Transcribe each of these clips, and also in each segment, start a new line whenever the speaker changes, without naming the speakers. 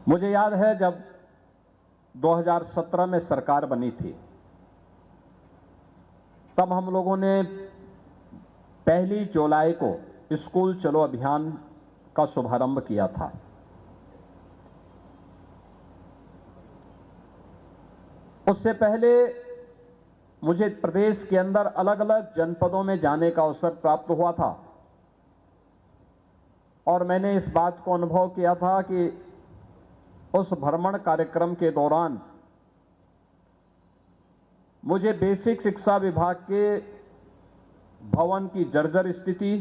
मुझे याद है जब 2017 में सरकार बनी थी, तब हम लोगों ने 1 जुलाई को स्कूल चलो अभियान का शुभारंभ किया था। उससे पहले मुझे प्रदेश के अंदर अलग अलग जनपदों में जाने का अवसर प्राप्त हुआ था और मैंने इस बात को अनुभव किया था कि उस भ्रमण कार्यक्रम के दौरान मुझे बेसिक शिक्षा विभाग के भवन की जर्जर स्थिति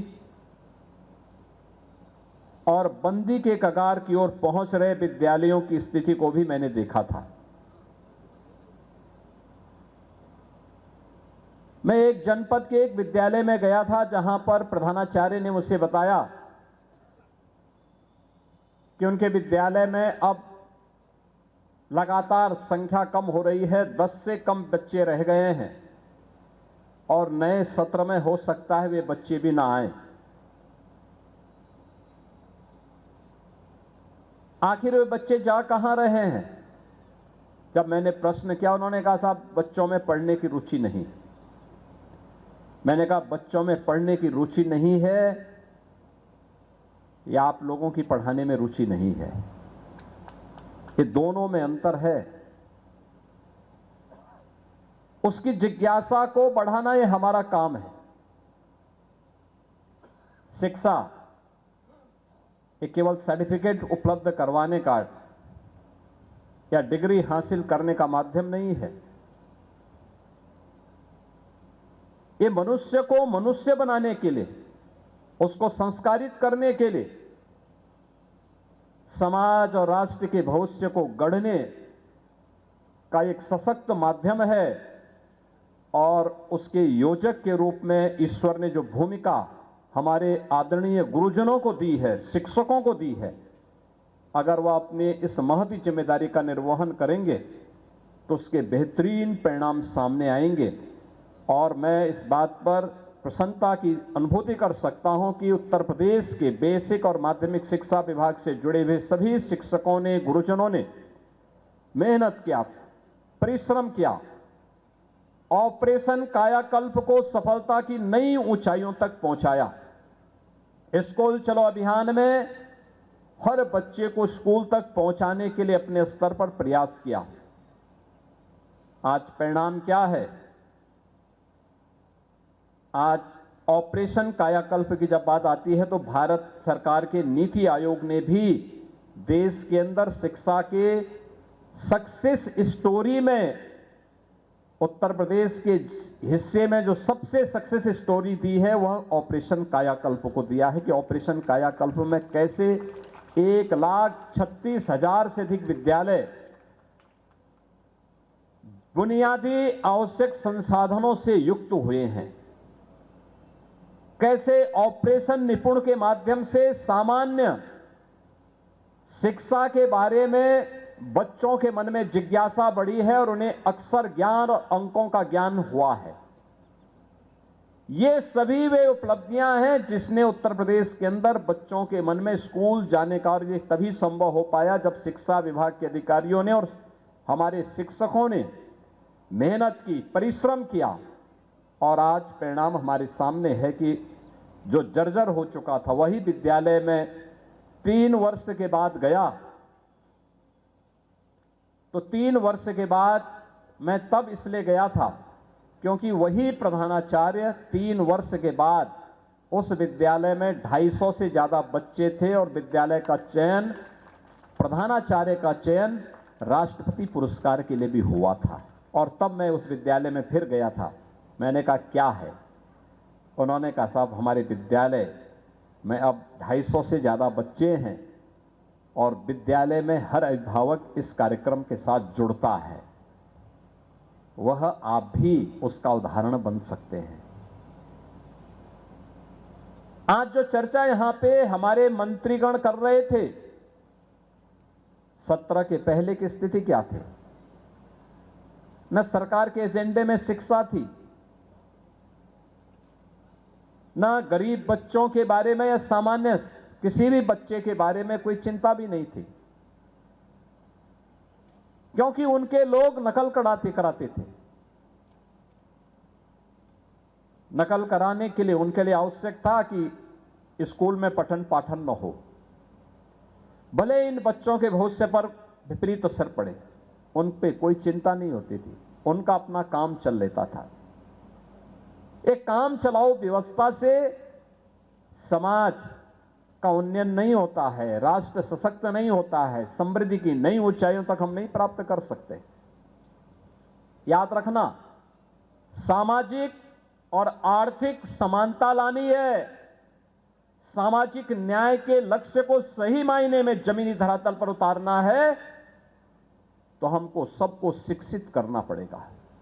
और बंदी के कगार की ओर पहुंच रहे विद्यालयों की स्थिति को भी मैंने देखा था। मैं एक जनपद के एक विद्यालय में गया था जहां पर प्रधानाचार्य ने मुझसे बताया कि उनके विद्यालय में अब लगातार संख्या कम हो रही है, 10 से कम बच्चे रह गए हैं और नए सत्र में हो सकता है वे बच्चे भी ना आए। आखिर वे बच्चे जा कहां रहे हैं? जब मैंने प्रश्न किया, उन्होंने कहा साहब बच्चों में पढ़ने की रुचि नहीं। मैंने कहा बच्चों में पढ़ने की रुचि नहीं है या आप लोगों की पढ़ाने में रुचि नहीं है? ये दोनों में अंतर है। उसकी जिज्ञासा को बढ़ाना ये हमारा काम है। शिक्षा ये केवल सर्टिफिकेट उपलब्ध करवाने का या डिग्री हासिल करने का माध्यम नहीं है। ये मनुष्य को मनुष्य बनाने के लिए, उसको संस्कारित करने के लिए, समाज और राष्ट्र के भविष्य को गढ़ने का एक सशक्त माध्यम है और उसके योजक के रूप में ईश्वर ने जो भूमिका हमारे आदरणीय गुरुजनों को दी है, शिक्षकों को दी है, अगर वह अपने इस महती जिम्मेदारी का निर्वहन करेंगे तो उसके बेहतरीन परिणाम सामने आएंगे। और मैं इस बात पर प्रसन्नता की अनुभूति कर सकता हूं कि उत्तर प्रदेश के बेसिक और माध्यमिक शिक्षा विभाग से जुड़े हुए सभी शिक्षकों ने, गुरुजनों ने मेहनत किया, परिश्रम किया, ऑपरेशन कायाकल्प को सफलता की नई ऊंचाइयों तक पहुंचाया। स्कूल चलो अभियान में हर बच्चे को स्कूल तक पहुंचाने के लिए अपने स्तर पर प्रयास किया। आज परिणाम क्या है? आज ऑपरेशन कायाकल्प की जब बात आती है तो भारत सरकार के नीति आयोग ने भी देश के अंदर शिक्षा के सक्सेस स्टोरी में उत्तर प्रदेश के हिस्से में जो सबसे सक्सेस स्टोरी दी है वह ऑपरेशन कायाकल्प को दिया है कि ऑपरेशन कायाकल्प में कैसे 1,36,000 से अधिक विद्यालय बुनियादी आवश्यक संसाधनों से युक्त हुए हैं। कैसे ऑपरेशन निपुण के माध्यम से सामान्य शिक्षा के बारे में बच्चों के मन में जिज्ञासा बढ़ी है और उन्हें अक्षर ज्ञान और अंकों का ज्ञान हुआ है। ये सभी वे उपलब्धियां हैं जिसने उत्तर प्रदेश के अंदर बच्चों के मन में स्कूल जाने का, और ये तभी संभव हो पाया जब शिक्षा विभाग के अधिकारियों ने और हमारे शिक्षकों ने मेहनत की, परिश्रम किया। और आज परिणाम हमारे सामने है कि जो जर्जर हो चुका था वही विद्यालय में 3 वर्ष के बाद गया। तो 3 वर्ष के बाद मैं तब इसलिए गया था क्योंकि वही प्रधानाचार्य 3 वर्ष के बाद उस विद्यालय में 250 से ज्यादा बच्चे थे और विद्यालय का चयन, प्रधानाचार्य का चयन राष्ट्रपति पुरस्कार के लिए भी हुआ था। और तब मैं उस विद्यालय में फिर गया था। मैंने कहा क्या है? उन्होंने कहा साहब हमारे विद्यालय में अब 250 से ज्यादा बच्चे हैं और विद्यालय में हर अभिभावक इस कार्यक्रम के साथ जुड़ता है, वह आप भी उसका उदाहरण बन सकते हैं। आज जो चर्चा यहां पे हमारे मंत्रीगण कर रहे थे, सत्र के पहले की स्थिति क्या थी? न सरकार के एजेंडे में शिक्षा थी, न गरीब बच्चों के बारे में या सामान्य किसी भी बच्चे के बारे में कोई चिंता भी नहीं थी। क्योंकि उनके लोग नकल कराते थे। नकल कराने के लिए उनके लिए आवश्यक था कि स्कूल में पठन पाठन न हो, भले इन बच्चों के भविष्य पर विपरीत असर पड़े, उन पे कोई चिंता नहीं होती थी, उनका अपना काम चल लेता था। एक काम चलाओ व्यवस्था से समाज का उन्नयन नहीं होता है, राष्ट्र सशक्त नहीं होता है, समृद्धि की नई ऊंचाइयों तक हम नहीं प्राप्त कर सकते। याद रखना, सामाजिक और आर्थिक समानता लानी है, सामाजिक न्याय के लक्ष्य को सही मायने में जमीनी धरातल पर उतारना है, तो हमको सबको शिक्षित करना पड़ेगा।